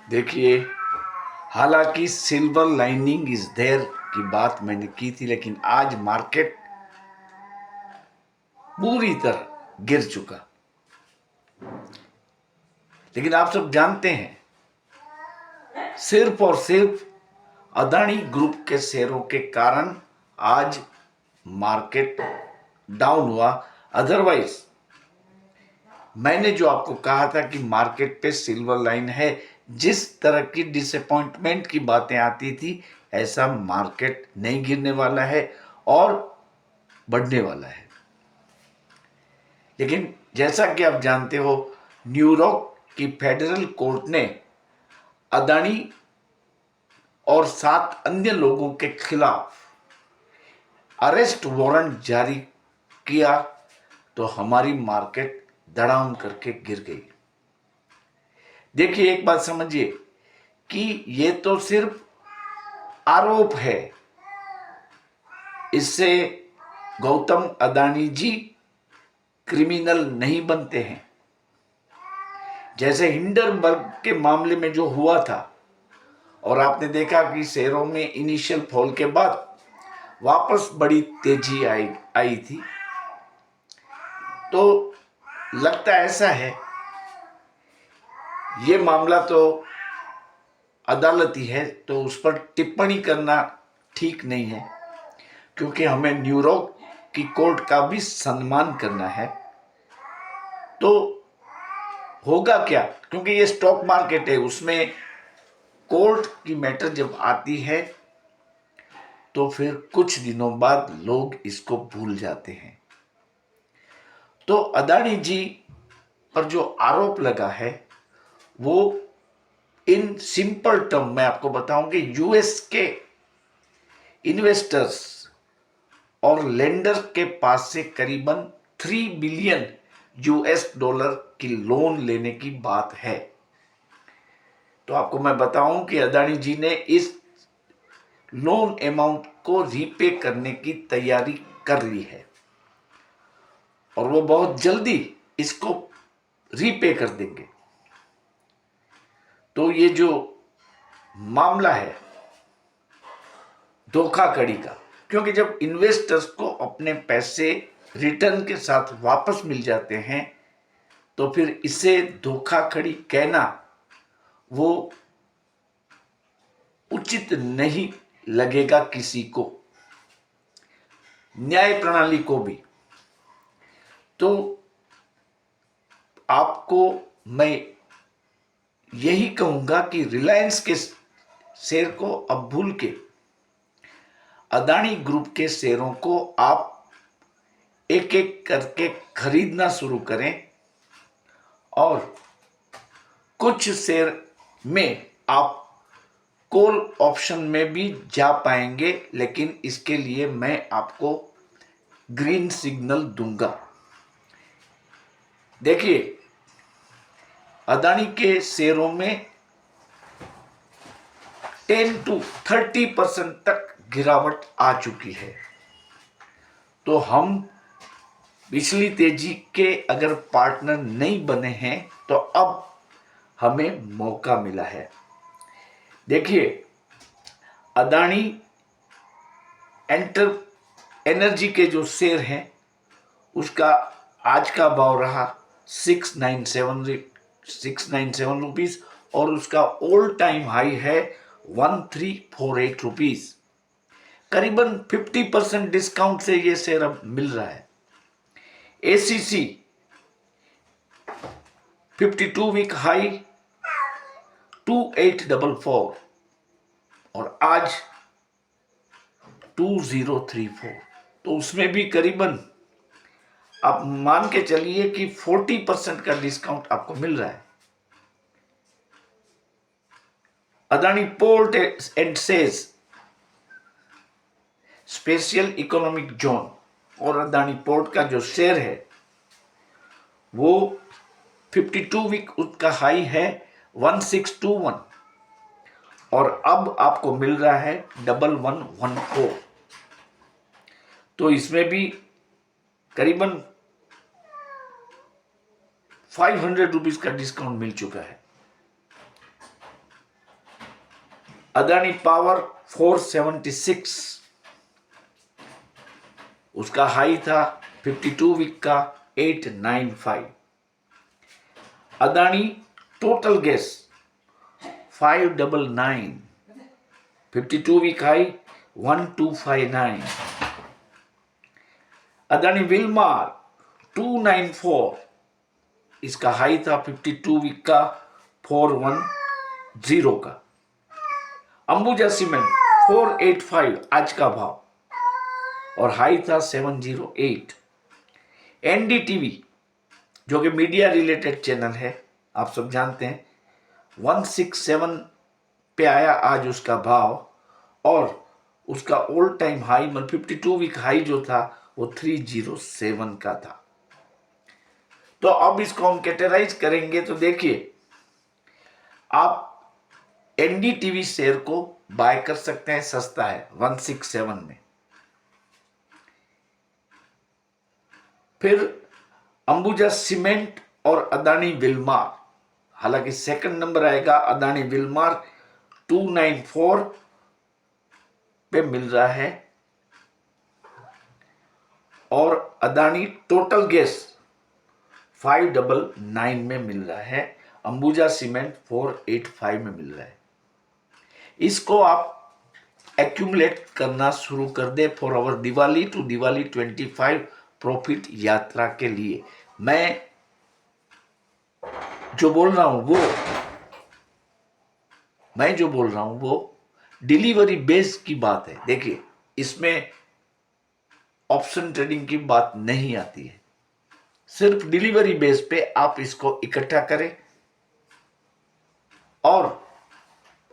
देखिए, हालांकि silver lining is there की बात मैंने की थी, लेकिन आज मार्केट पूरी तरह गिर चुका। लेकिन आप सब जानते हैं, सिर्फ और सिर्फ अदानी ग्रुप के शेयरों के कारण आज मार्केट डाउन हुआ। अदरवाइज मैंने जो आपको कहा था कि मार्केट पे सिल्वर लाइन है, जिस तरह की डिसअपॉइंटमेंट की बातें आती थी, ऐसा मार्केट नहीं गिरने वाला है और बढ़ने वाला है। लेकिन जैसा कि आप जानते हो, न्यूयॉर्क की फेडरल कोर्ट ने अदानी और 7 अन्य लोगों के खिलाफ अरेस्ट वारंट जारी किया, तो हमारी मार्केट धड़ाम करके गिर गई। देखिए, एक बात समझिए कि ये तो सिर्फ आरोप है, इससे गौतम अदानी जी क्रिमिनल नहीं बनते हैं। जैसे हिंडनबर्ग के मामले में जो हुआ था, और आपने देखा कि शेयरों में इनिशियल फॉल के बाद वापस बड़ी तेजी आई थी, तो लगता ऐसा है ये मामला तो अदालती है, तो उस पर टिप्पणी करना ठीक नहीं है, क्योंकि हमें न्यूयॉर्क की कोर्ट का भी सम्मान करना है। तो होगा क्या, क्योंकि ये स्टॉक मार्केट है, उसमें कोर्ट की मैटर जब आती है तो फिर कुछ दिनों बाद लोग इसको भूल जाते हैं। तो अदानी जी पर जो आरोप लगा है, वो इन सिंपल टर्म में आपको बताऊंगी, यूएस के इन्वेस्टर्स और लेंडर के पास से करीबन 3 बिलियन यूएस डॉलर की लोन लेने की बात है। तो आपको मैं बताऊं कि अदानी जी ने इस लोन अमाउंट को रीपे करने की तैयारी कर ली है और वो बहुत जल्दी इसको रीपे कर देंगे। तो ये जो मामला है धोखाधड़ी का, क्योंकि जब इन्वेस्टर्स को अपने पैसे रिटर्न के साथ वापस मिल जाते हैं, तो फिर इसे धोखाधड़ी कहना वो उचित नहीं लगेगा किसी को, न्याय प्रणाली को भी। तो आपको मैं यही कहूंगा कि रिलायंस के शेयर को अब भूल के अदानी ग्रुप के शेयरों को आप एक एक करके खरीदना शुरू करें, और कुछ शेयर में आप कॉल ऑप्शन में भी जा पाएंगे, लेकिन इसके लिए मैं आपको ग्रीन सिग्नल दूंगा। देखिए, अदानी के शेयरों में 10 to 30% तक गिरावट आ चुकी है। तो हम पिछली तेजी के अगर पार्टनर नहीं बने हैं, तो अब हमें मौका मिला है। देखिए, अदानी एनर्जी के जो शेयर हैं, उसका आज का भाव रहा 697 रुपीज, और उसका ऑल टाइम हाई है 1348 रुपीज। करीबन 50% डिस्काउंट से ये शेयर अब मिल रहा है। एसीसी 52 वीक हाई 2844 और आज 2034, तो उसमें भी करीबन आप मान के चलिए कि 40% का डिस्काउंट आपको मिल रहा है। Adani port and says special economic zone और अदानी पोर्ट का जो शेयर है वो 52 वीक उसका हाई है 1621, और अब आपको मिल रहा है 1114। तो इसमें भी करीबन 500 रुपीज का डिस्काउंट मिल चुका है। अदानी पावर 476, उसका हाई था 52 वीक का 895। Adani total gas 599, 52 week high 1259। Adani Wilmar 294, इसका हाई था 52 वीक का 410 का। अंबुजा सीमेंट 485 आज का भाव और हाई था 708। एनडीटीवी जो कि मीडिया रिलेटेड चैनल है, आप सब जानते हैं, 167 पे आया आज उसका भाव, और उसका ऑल टाइम हाई मतलब 52 वीक हाई जो था वो 307 का था। तो अब इसको हम कैटेगराइज करेंगे तो देखिए, आप एनडीटीवी शेयर को बाय कर सकते हैं, सस्ता है 167 में। फिर अंबुजा सीमेंट और अदानी विलमार, हालांकि सेकंड नंबर आएगा अदानी विलमार 294 पे मिल रहा है, और अदानी टोटल गैस 599 में मिल रहा है। अंबुजा सीमेंट 485 में मिल रहा है। इसको आप एक्यूमुलेट करना शुरू कर दे for our Diwali to Diwali 25 profit यात्रा के लिए। मैं जो बोल रहा हूं वो डिलीवरी बेस की बात है। देखिए, इसमें ऑप्शन ट्रेडिंग की बात नहीं आती है, सिर्फ डिलीवरी बेस पे आप इसको इकट्ठा करें, और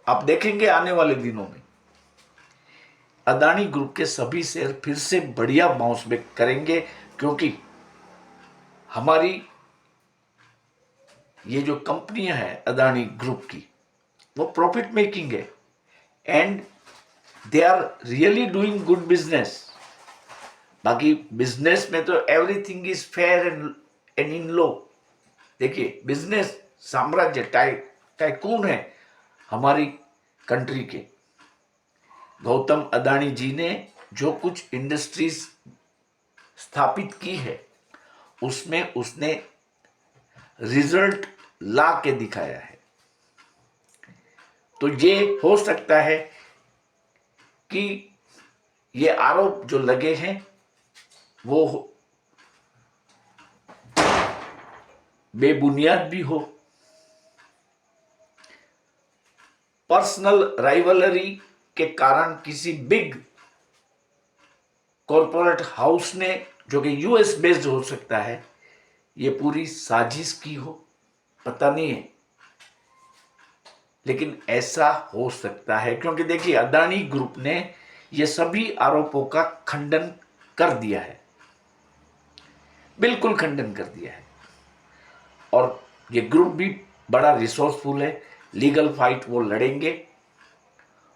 आप देखेंगे आने वाले दिनों में अदानी ग्रुप के सभी शेयर फिर से बढ़िया बाउंस बैक करेंगे, क्योंकि हमारी ये जो कंपनियां हैं अदानी ग्रुप की, वो प्रॉफिट मेकिंग है and they are really doing good business. बाकी बिजनेस में तो everything is fair and in love. देखिए, बिजनेस साम्राज्य टाइकून है हमारी कंट्री के। गौतम अदानी जी ने जो कुछ इंडस्ट्रीज स्थापित की है, उसमें उसने रिजल्ट ला के दिखाया है। तो ये हो सकता है कि ये आरोप जो लगे हैं वो बेबुनियाद भी हो। पर्सनल राइवलरी के कारण किसी बिग कॉरपोरेट हाउस ने, जो कि यूएस बेस्ड हो सकता है, ये पूरी साजिश की हो, पता नहीं है, लेकिन ऐसा हो सकता है। क्योंकि देखिए, अदानी ग्रुप ने ये सभी आरोपों का खंडन कर दिया है, बिल्कुल खंडन कर दिया है। और ये ग्रुप भी बड़ा रिसोर्सफुल है, लीगल फाइट वो लड़ेंगे।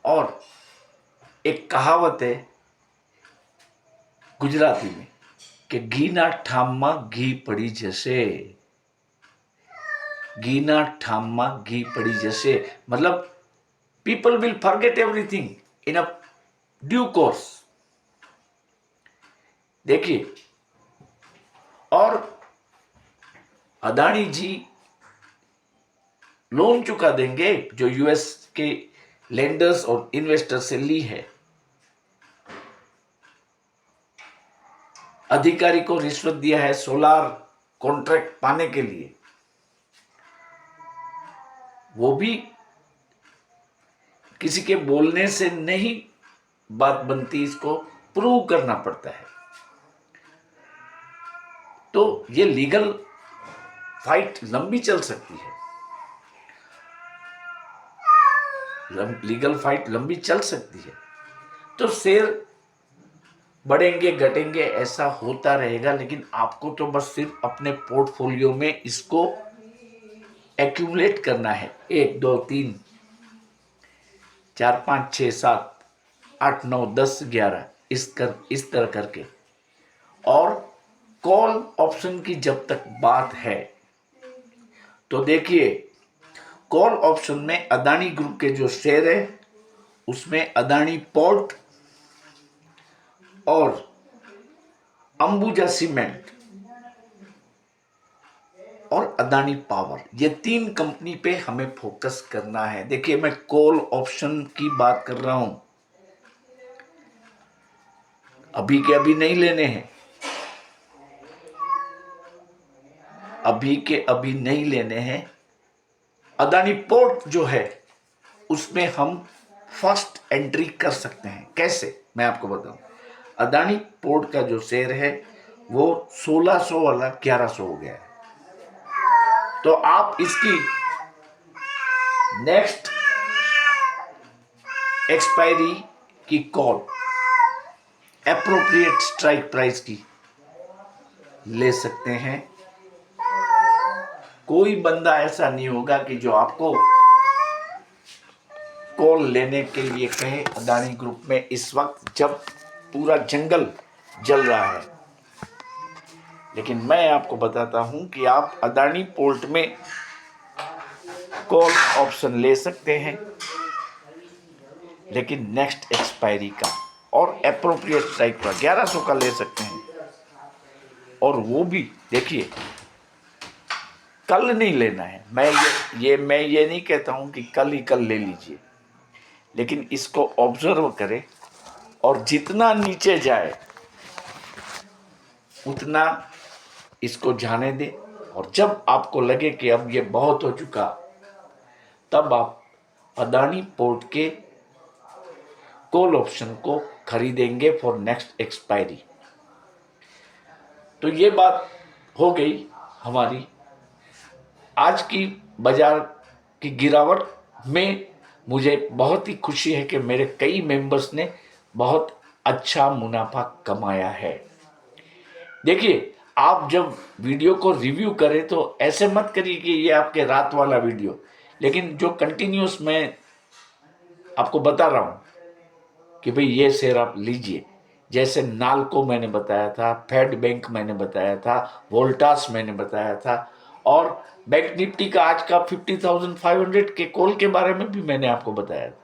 और एक कहावत है गुजराती में कि घीना ठाममा घी पड़ी जैसे, घीना ठाममा घी पड़ी जैसे, मतलब people will forget everything in a due course. देखिए, और अदानी जी लोन चुका देंगे जो यूएस के लेंडर्स और इन्वेस्टर से ली है। अधिकारी को रिश्वत दिया है सोलार कॉन्ट्रैक्ट पाने के लिए, वो भी किसी के बोलने से नहीं बात बनती, इसको प्रूव करना पड़ता है। तो ये लीगल फाइट लंबी चल सकती है, लीगल फाइट लंबी चल सकती है। तो शेयर बढ़ेंगे घटेंगे ऐसा होता रहेगा, लेकिन आपको तो बस सिर्फ अपने पोर्टफोलियो में इसको एक्यूमुलेट करना है। 1 2 3 4 5 6 7 8 9 10 11 इस तरह करके। और कॉल ऑप्शन की जब तक बात है, तो देखिए, कॉल ऑप्शन में अदानी ग्रुप के जो शेयर है उसमें अदानी पोर्ट और अंबुजा सीमेंट और अदानी पावर, ये 3 कंपनी पे हमें फोकस करना है। देखिए, मैं कॉल ऑप्शन की बात कर रहा हूं, अभी के अभी नहीं लेने हैं, अभी के अभी नहीं लेने हैं। अदानी पोर्ट जो है उसमें हम फर्स्ट एंट्री कर सकते हैं। कैसे, मैं आपको बताऊं। अदानी पोर्ट का जो शेयर है वो 1600 वाला 1100 हो गया है, तो आप इसकी नेक्स्ट एक्सपायरी की कॉल एप्रोप्रिएट स्ट्राइक प्राइस की ले सकते हैं। कोई बंदा ऐसा नहीं होगा कि जो आपको कॉल लेने के लिए कहे अदानी ग्रुप में, इस वक्त जब पूरा जंगल जल रहा है। लेकिन मैं आपको बताता हूं कि आप अदानी पोर्ट में कॉल ऑप्शन ले सकते हैं, लेकिन नेक्स्ट एक्सपायरी का और एप्रोप्रिएट स्ट्राइक पर 1100 का ले सकते हैं। और वो भी देखिए, कल नहीं लेना है। मैं ये नहीं कहता हूं कि कल ही कल ले लीजिए, लेकिन इसको ऑब्जर्व करें और जितना नीचे जाए उतना इसको जाने दें। और जब आपको लगे कि अब ये बहुत हो चुका, तब आप अदानी पोर्ट के कॉल ऑप्शन को खरीदेंगे फॉर नेक्स्ट एक्सपायरी। तो ये बात हो गई हमारी आज की बाजार की गिरावट में। मुझे बहुत ही खुशी है कि मेरे कई मेंबर्स ने बहुत अच्छा मुनाफा कमाया है। देखिए, आप जब वीडियो को रिव्यू करें तो ऐसे मत करिए कि ये आपके रात वाला वीडियो, लेकिन जो कंटिन्यूस मैं आपको बता रहा हूं कि भाई ये शेयर आप लीजिए। जैसे नाल्को मैंने बताया था, फेड बैंक मैंने बताया था, वोल्टास मैंने बताया था, और बैंक निफ्टी का आज का 50,500 के कॉल के बारे में भी मैंने आपको बताया था।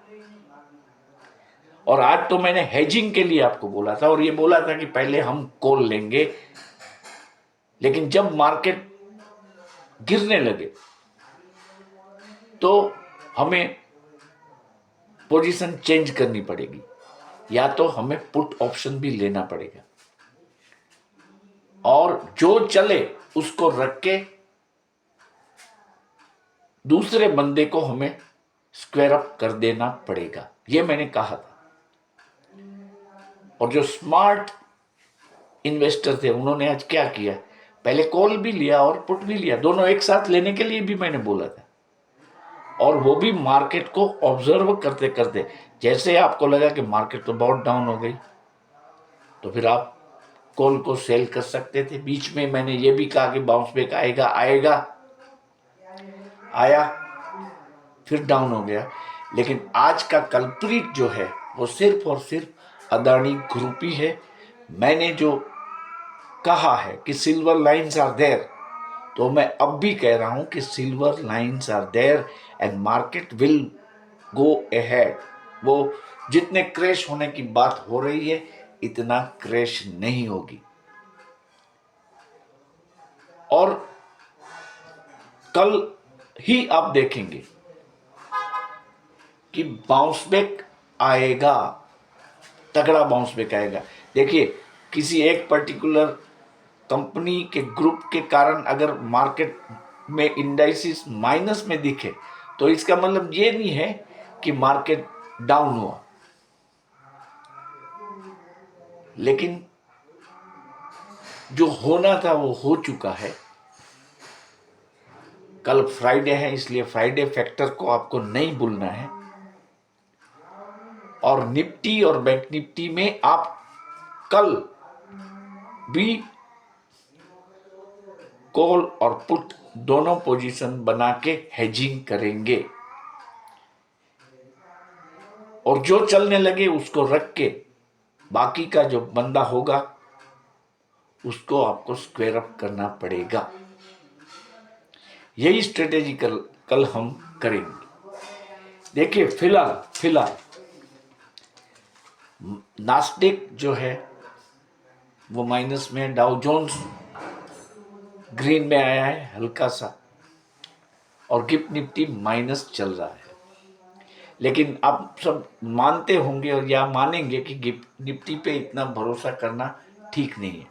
और आज तो मैंने हेजिंग के लिए आपको बोला था और ये बोला था कि पहले हम कॉल लेंगे, लेकिन जब मार्केट गिरने लगे तो हमें पोजीशन चेंज करनी पड़ेगी, या तो हमें पुट ऑप्शन भी लेना पड़ेगा, और जो चले उसको रख के दूसरे बंदे को हमें स्क्वायर अप कर देना पड़ेगा। ये मैंने कहा था। और जो स्मार्ट इन्वेस्टर थे उन्होंने आज क्या किया, पहले कॉल भी लिया और पुट भी लिया, दोनों एक साथ लेने के लिए भी मैंने बोला था। और वो भी मार्केट को ऑब्जर्व करते करते। जैसे आपको लगा कि मार्केट तो बहुत डाउन हो गई, तो फिर आप कॉल को सेल कर सकते थे। बीच में मैंने ये भी कहा कि बाउंस बैक आएगा, आया, फिर डाउन हो गया। लेकिन आज का कल्प्रिट जो है वो सिर्फ और सिर्फ अदानी ग्रुप ही है। मैंने जो कहा है कि सिल्वर लाइन्स आर देयर, तो मैं अब भी कह रहा हूं कि silver lines are there and market will go ahead. वो जितने क्रैश होने की बात हो रही है, इतना क्रैश नहीं होगी। और कल ही आप देखेंगे कि बाउंस बैक आएगा, तगड़ा बाउंस बैक आएगा। देखिए, किसी एक पर्टिकुलर कंपनी के ग्रुप के कारण अगर मार्केट में इंडाइसिस माइनस में दिखे, तो इसका मतलब ये नहीं है कि मार्केट डाउन हुआ। लेकिन जो होना था वो हो चुका है। कल फ्राइडे है, इसलिए फ्राइडे फैक्टर को आपको नहीं भूलना है। और निफ्टी और बैंक निफ्टी में आप कल भी कॉल और पुट दोनों पोजीशन बना के हेजिंग करेंगे, और जो चलने लगे उसको रख के बाकी का जो बंदा होगा उसको आपको स्क्वायर अप करना पड़ेगा। यही स्ट्रेटेजी कल हम करेंगे। देखिए, फिलहाल नास्डेक जो है वो माइनस में, डाउ जोन्स ग्रीन में आया है हल्का सा, और गिफ्ट निफ्टी माइनस चल रहा है। लेकिन आप सब मानते होंगे और या मानेंगे कि गिफ्ट निफ्टी पे इतना भरोसा करना ठीक नहीं है।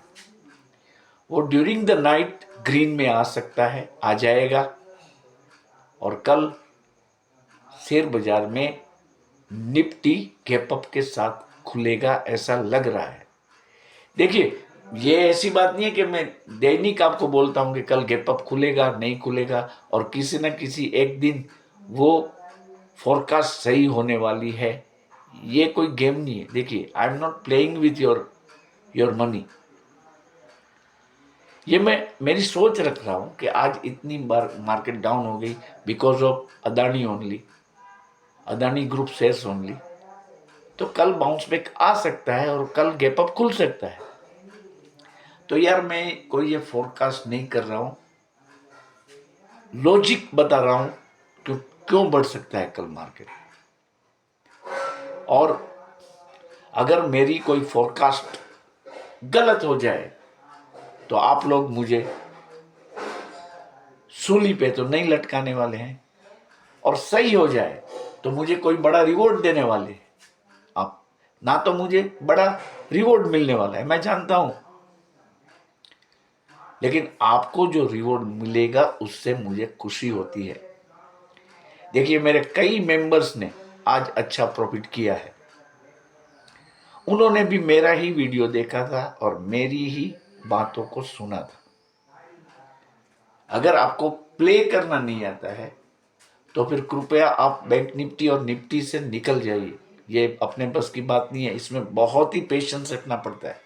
वो ड्यूरिंग द नाइट ग्रीन में आ सकता है, आ जाएगा, और कल शेयर बाजार में निफ्टी गैप अप के साथ खुलेगा ऐसा लग रहा है। देखिए, ये ऐसी बात नहीं है कि मैं दैनिक आपको बोलता हूं कि कल गैप अप खुलेगा नहीं खुलेगा, और किसी न किसी एक दिन वो फोरकास्ट सही होने वाली है। ये कोई गेम नहीं है। देखिए, I am not playing with your money. ये मैं मेरी सोच रख रहा हूँ कि आज इतनी बार मार्केट डाउन हो गई because of Adani only, Adani group shares only, तो कल बाउंस बैक आ सकता है और कल गैप अप खुल सकता है। तो यार, मैं कोई ये फोरकास्ट नहीं कर रहा हूँ, लॉजिक बता रहा हूँ कि क्यों बढ़ सकता है कल मार्केट। और अगर मेरी कोई फोरकास्ट गलत हो जाए तो आप लोग मुझे सूली पे तो नहीं लटकाने वाले हैं, और सही हो जाए तो मुझे कोई बड़ा रिवॉर्ड देने वाले हैं आप ना। तो मुझे बड़ा रिवॉर्ड मिलने वाला है, मैं जानता हूं, लेकिन आपको जो रिवॉर्ड मिलेगा उससे मुझे खुशी होती है। देखिए, मेरे कई मेंबर्स ने आज अच्छा प्रॉफिट किया है। उन्होंने भी मेरा ही वीडियो देखा था और मेरी ही बातों को सुना था। अगर आपको प्ले करना नहीं आता है तो फिर कृपया आप बैंक निफ्टी और निफ्टी से निकल जाइए। ये अपने बस की बात नहीं है, इसमें बहुत ही पेशेंस रखना पड़ता है।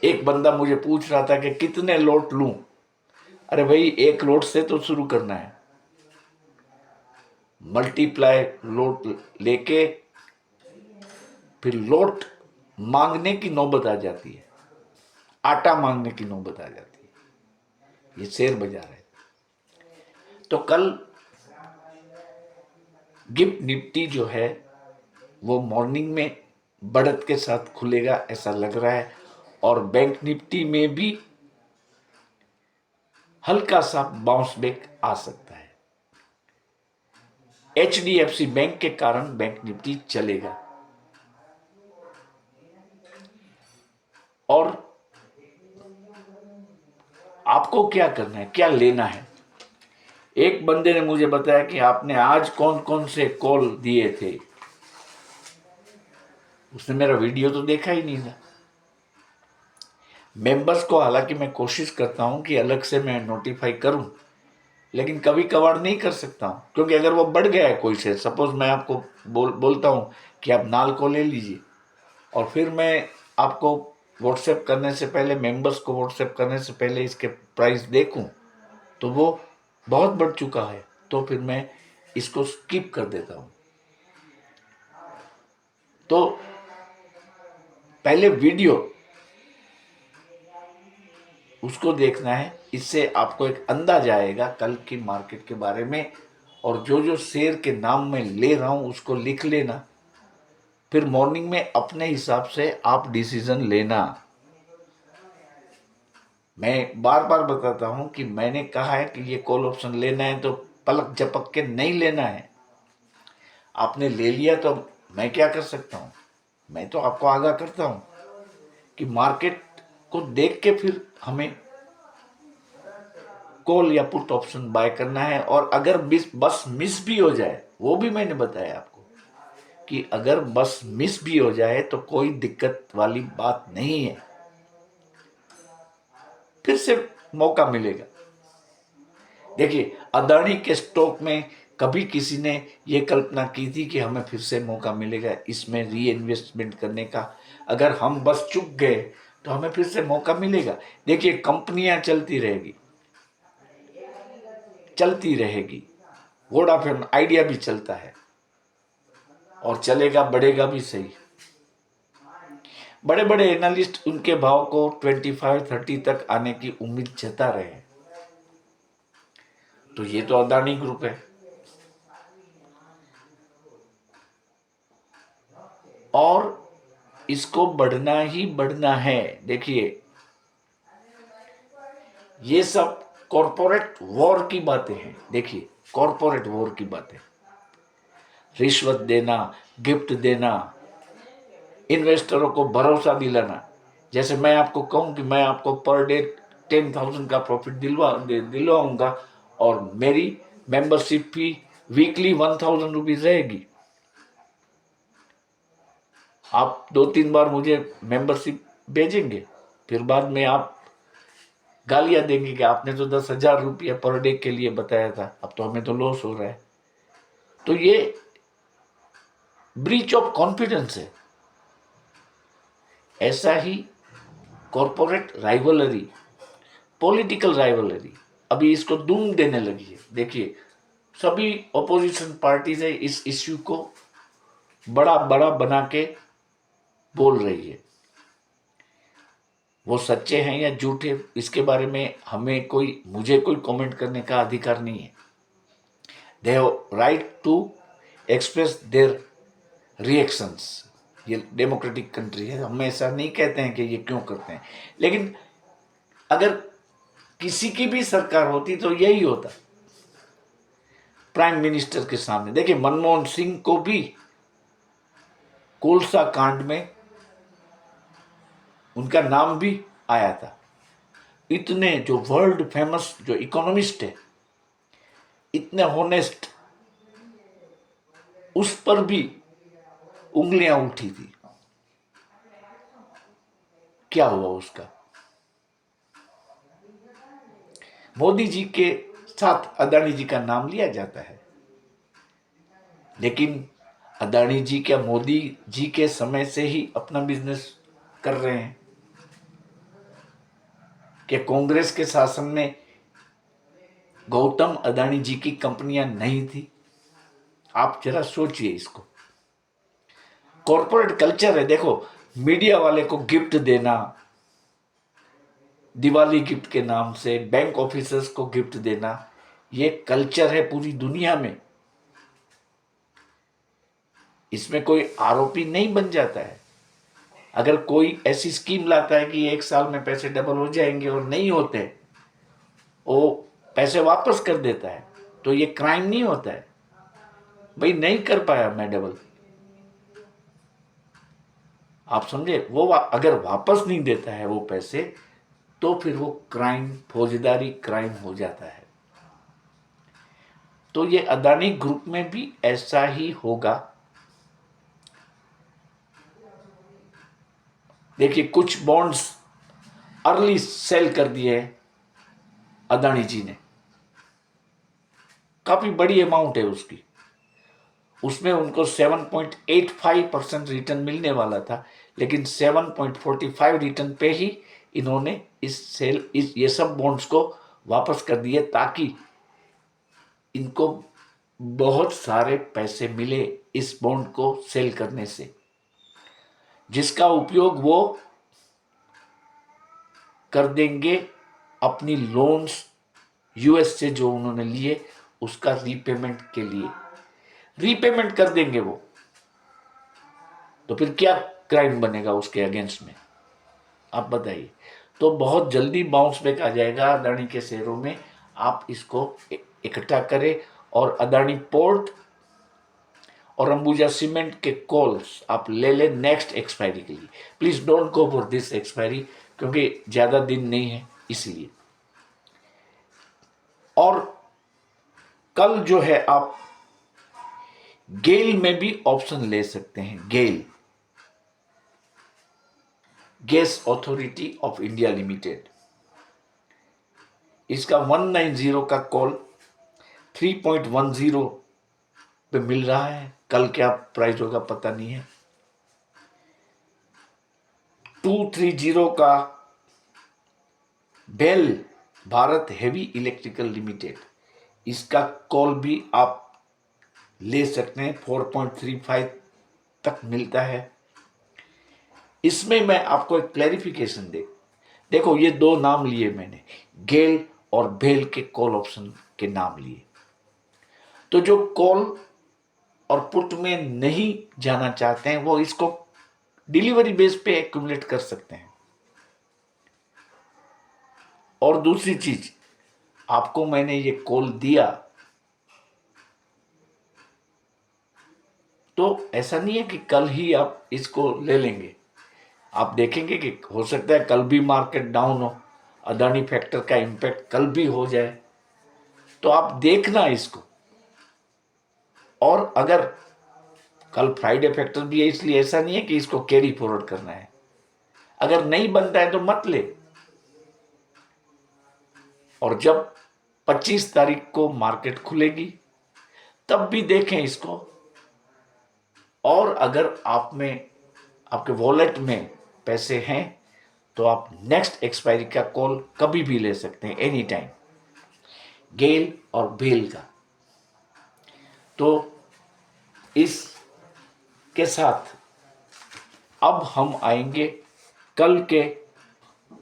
एक बंदा मुझे पूछ रहा था कि कितने लोट लूं। अरे भाई, एक लोट से तो शुरू करना है, मल्टीप्लाई लोट लेके फिर लोट मांगने की नौबत आ जाती है, आटा मांगने की नौबत आ जाती है। ये शेयर बाजार है। तो कल गिफ्ट निफ्टी जो है वो मॉर्निंग में बढ़त के साथ खुलेगा ऐसा लग रहा है, और बैंक निफ्टी में भी हल्का सा बाउंस बैक आ सकता है। HDFC बैंक के कारण बैंक निफ्टी चलेगा। और आपको क्या करना है, क्या लेना है? एक बंदे ने मुझे बताया कि आपने आज कौन कौन से कॉल दिए थे। उसने मेरा वीडियो तो देखा ही नहीं था। मेंबर्स को हालांकि मैं कोशिश करता हूं कि अलग से मैं नोटिफाई करूं, लेकिन कभी कभार नहीं कर सकता हूं, क्योंकि अगर वो बढ़ गया है कोई से, सपोज मैं आपको बोलता हूं कि आप नाल को ले लीजिए, और फिर मैं आपको व्हाट्सएप करने से पहले, मेंबर्स को व्हाट्सएप करने से पहले इसके प्राइस देखूं तो वो बहुत बढ़ चुका है, तो फिर मैं इसको स्किप कर देता हूं। तो पहले वीडियो उसको देखना है, इससे आपको एक अंदाजा आएगा कल की मार्केट के बारे में। और जो जो शेयर के नाम मैं ले रहा हूं उसको लिख लेना, फिर मॉर्निंग में अपने हिसाब से आप डिसीजन लेना। मैं बार बार बताता हूं कि मैंने कहा है कि ये कॉल ऑप्शन लेना है तो पलक झपक के नहीं लेना है। आपने ले लिया तो मैं क्या कर सकता हूं? मैं तो आपको आगाह करता हूं कि मार्केट को देख के फिर हमें कॉल या पुट ऑप्शन बाय करना है। और अगर बस मिस भी हो जाए, वो भी मैंने बताया आपको कि अगर बस मिस भी हो जाए तो कोई दिक्कत वाली बात नहीं है, फिर से मौका मिलेगा। देखिए, अदानी के स्टॉक में कभी किसी ने ये कल्पना की थी कि हमें फिर से मौका मिलेगा इसमें री इन्वेस्टमेंट करने का? अगर हम बस चुक गए तो हमें फिर से मौका मिलेगा। देखिए, कंपनियां चलती रहेगी, चलती रहेगी। वोडाफोन आइडिया भी चलता है और चलेगा, बढ़ेगा भी सही। बड़े बड़े एनालिस्ट उनके भाव को 25-30 तक आने की उम्मीद जता रहे हैं। तो ये तो अदानी ग्रुप है। और इसको बढ़ना ही बढ़ना है। देखिए, ये सब कॉरपोरेट वॉर की बातें हैं। देखिए, कॉरपोरेट वॉर की बातें, रिश्वत देना, गिफ्ट देना, इन्वेस्टरों को भरोसा दिलाना। जैसे मैं आपको कहूं कि मैं आपको पर डे 10,000 का प्रॉफिट दिलवाऊंगा और मेरी मेंबरशिप फी वीकली 1,000 रुपीज रहेगी। आप 2-3 बार मुझे मेंबरशिप भेजेंगे, फिर बाद में आप गालियां देंगे कि आपने तो 10,000 रुपया पर डे के लिए बताया था, अब तो हमें तो लॉस हो रहा है। तो ये ब्रीच ऑफ कॉन्फिडेंस है। ऐसा ही कॉरपोरेट राइवलरी, पॉलिटिकल राइवलरी अभी इसको धूम देने लगी है। देखिए, सभी ऑपोजिशन पार्टी से इस इश्यू को बड़ा बड़ा बना के बोल रही है। वो सच्चे हैं या झूठे, इसके बारे में मुझे कोई कमेंट करने का अधिकार नहीं है। They have right to express their reactions. ये डेमोक्रेटिक कंट्री है, हम ऐसा नहीं कहते हैं कि ये क्यों करते हैं, लेकिन अगर किसी की भी सरकार होती तो यही होता। प्राइम मिनिस्टर के सामने देखिए, मनमोहन सिंह को भी कोलसा कांड में उनका नाम भी आया था। इतने जो वर्ल्ड फेमस जो इकोनॉमिस्ट है, इतने होनेस्ट, उस पर भी उंगलियां उठी थी। क्या हुआ उसका? मोदी जी के साथ अदानी जी का नाम लिया जाता है, लेकिन अदानी जी क्या मोदी जी के समय से ही अपना बिजनेस कर रहे हैं? क्या कांग्रेस के शासन में गौतम अदानी जी की कंपनियां नहीं थी? आप जरा सोचिए इसको। कॉर्पोरेट कल्चर है। देखो, मीडिया वाले को गिफ्ट देना, दिवाली गिफ्ट के नाम से बैंक ऑफिसर्स को गिफ्ट देना, ये कल्चर है पूरी दुनिया में। इसमें कोई आरोपी नहीं बन जाता है। अगर कोई ऐसी स्कीम लाता है कि 1 साल में पैसे डबल हो जाएंगे और नहीं होते, वो पैसे वापस कर देता है, तो ये क्राइम नहीं होता है। भाई, नहीं कर पाया मैं डबल, आप समझे? वो अगर वापस नहीं देता है वो पैसे, तो फिर वो क्राइम, फौजदारी क्राइम हो जाता है। तो ये अदानी ग्रुप में भी ऐसा ही होगा। देखिए, कुछ बॉन्ड्स अर्ली सेल कर दिए अदानी जी ने, काफी बड़ी अमाउंट है उसकी। उसमें उनको 7.85% रिटर्न मिलने वाला था, लेकिन 7.45 रिटर्न पे ही इन्होंने ये सब बॉन्ड्स को वापस कर दिए, ताकि इनको बहुत सारे पैसे मिले इस बॉन्ड को सेल करने से, जिसका उपयोग वो कर देंगे अपनी लोन्स यूएस से जो उन्होंने लिए उसका रीपेमेंट के लिए। रीपेमेंट कर देंगे वो, तो फिर क्या क्राइम बनेगा उसके अगेंस्ट में, आप बताइए? तो बहुत जल्दी बाउंस बैक आ जाएगा अदानी के शेयरों में। आप इसको इकट्ठा करें, और अदानी पोर्ट और अंबुजा सीमेंट के कॉल्स आप ले लें नेक्स्ट एक्सपायरी के लिए। Please don't go for this expiry, क्योंकि ज्यादा दिन नहीं है इसलिए। और कल जो है आप गेल में भी ऑप्शन ले सकते हैं। GAIL, gas authority of India limited, इसका 190 का कॉल 3.10 पे मिल रहा है। कल क्या प्राइस होगा पता नहीं है। 230 का बेल भारत हेवी इलेक्ट्रिकल लिमिटेड, इसका कॉल भी आप ले सकते हैं, 4.35 तक मिलता है। इसमें मैं आपको एक क्लैरिफिकेशन देखो, ये दो नाम लिए मैंने, गेल और बेल के कॉल ऑप्शन के नाम लिए। तो जो कॉल और पुट में नहीं जाना चाहते हैं वो इसको डिलीवरी बेस पे एक्यूमुलेट कर सकते हैं। और दूसरी चीज, आपको मैंने ये कॉल दिया तो ऐसा नहीं है कि कल ही आप इसको ले लेंगे। आप देखेंगे कि हो सकता है कल भी मार्केट डाउन हो, अदानी फैक्टर का इम्पैक्ट कल भी हो जाए, तो आप देखना इसको। और अगर कल फ्राइडे फैक्टर भी है, इसलिए ऐसा नहीं है कि इसको कैरी फॉरवर्ड करना है। अगर नहीं बनता है तो मत ले। और जब 25 तारीख को मार्केट खुलेगी तब भी देखें इसको। और अगर आप में, आपके वॉलेट में पैसे हैं तो आप नेक्स्ट एक्सपायरी का कॉल कभी भी ले सकते हैं, एनी टाइम, गेल और बेल का। तो इसके साथ अब हम आएंगे कल के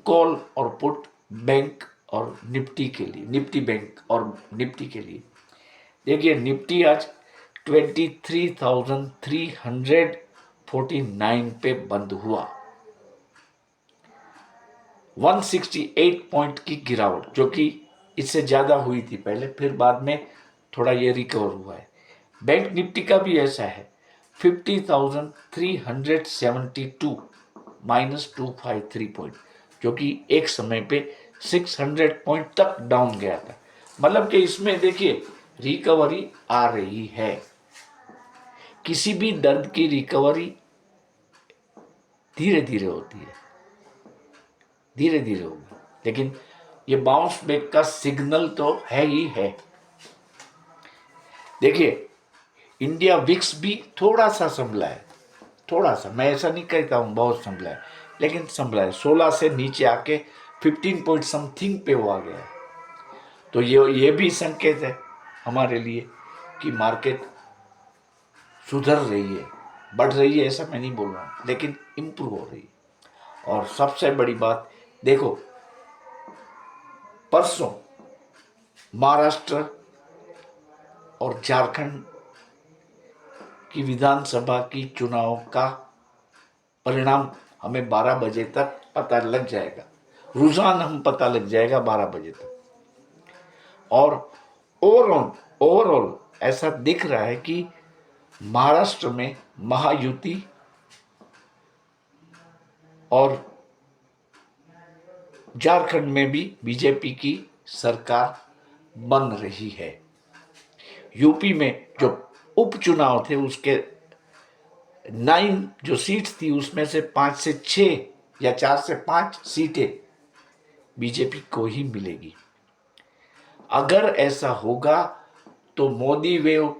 कॉल और पुट बैंक और निफ्टी के लिए, निफ्टी बैंक और निफ्टी के लिए। देखिए निफ्टी आज 23,349 पे बंद हुआ, 168 पॉइंट की गिरावट, जो कि इससे ज़्यादा हुई थी पहले, फिर बाद में थोड़ा ये रिकवर हुआ है। बैंक निफ्टी का भी ऐसा है, 50,372 -253 पॉइंट, जो कि एक समय पे 600 पॉइंट तक डाउन गया था। मतलब कि इसमें देखिए रिकवरी आ रही है। किसी भी दर्द की रिकवरी धीरे धीरे होती है, धीरे धीरे होगी, लेकिन ये बाउंस बैक का सिग्नल तो है ही है। देखिए इंडिया विक्स भी थोड़ा सा संभला है, थोड़ा सा, मैं ऐसा नहीं कहता हूँ बहुत संभला है, लेकिन संभला है। 16 से नीचे आके 15 पॉइंट समथिंग पे वो आ गया है। तो ये भी संकेत है हमारे लिए कि मार्केट सुधर रही है, बढ़ रही है, ऐसा मैं नहीं बोल रहा हूँ, लेकिन इम्प्रूव हो रही है। और सबसे बड़ी बात देखो, परसों महाराष्ट्र और झारखंड की विधानसभा की चुनाव का परिणाम हमें 12 बजे तक पता लग जाएगा, रुझान हम पता लग जाएगा 12 बजे तक। और ओवरऑल ऐसा दिख रहा है कि महाराष्ट्र में महायुति और झारखंड में भी बीजेपी की सरकार बन रही है। यूपी में जो उपचुनाव थे उसके 9 जो सीट्स थी उसमें से 5 से 6 या 4 से 5 सीटें बीजेपी को ही मिलेगी। अगर ऐसा होगा तो मोदी वेव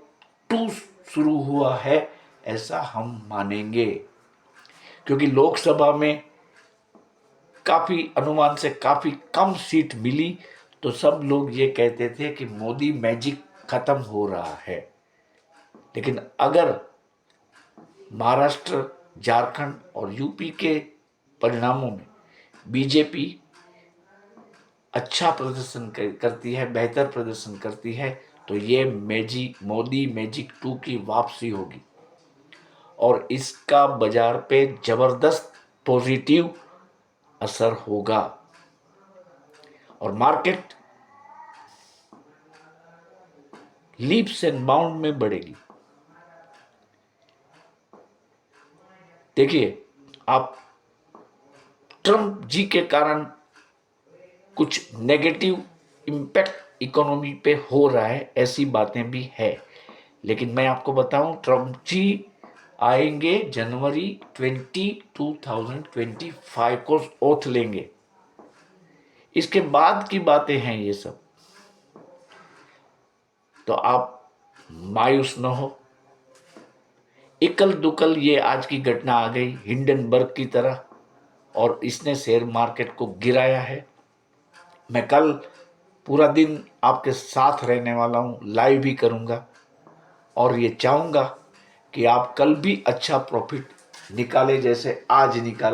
2 शुरू हुआ है, ऐसा हम मानेंगे। क्योंकि लोकसभा में काफी अनुमान से काफी कम सीट मिली, तो सब लोग ये कहते थे कि मोदी मैजिक खत्म हो रहा है। लेकिन अगर महाराष्ट्र, झारखंड और यूपी के परिणामों में बीजेपी अच्छा प्रदर्शन करती है, बेहतर प्रदर्शन करती है, तो ये मोदी मैजिक 2 की वापसी होगी और इसका बाजार पे जबरदस्त पॉजिटिव असर होगा और मार्केट लीप्स एंड बाउंड में बढ़ेगी। देखिए आप ट्रम्प जी के कारण कुछ नेगेटिव इम्पैक्ट इकोनॉमी पे हो रहा है, ऐसी बातें भी है। लेकिन मैं आपको बताऊं, ट्रम्प जी आएंगे जनवरी 2025 को ओथ लेंगे। इसके बाद की बातें हैं ये सब, तो आप मायूस न हो। इकल दुकल ये आज की घटना आ गई हिंडनबर्ग की तरह और इसने शेयर मार्केट को गिराया है। मैं कल पूरा दिन आपके साथ रहने वाला हूँ, लाइव भी करूँगा और ये चाहूँगा कि आप कल भी अच्छा प्रॉफिट निकाले जैसे आज निकाला।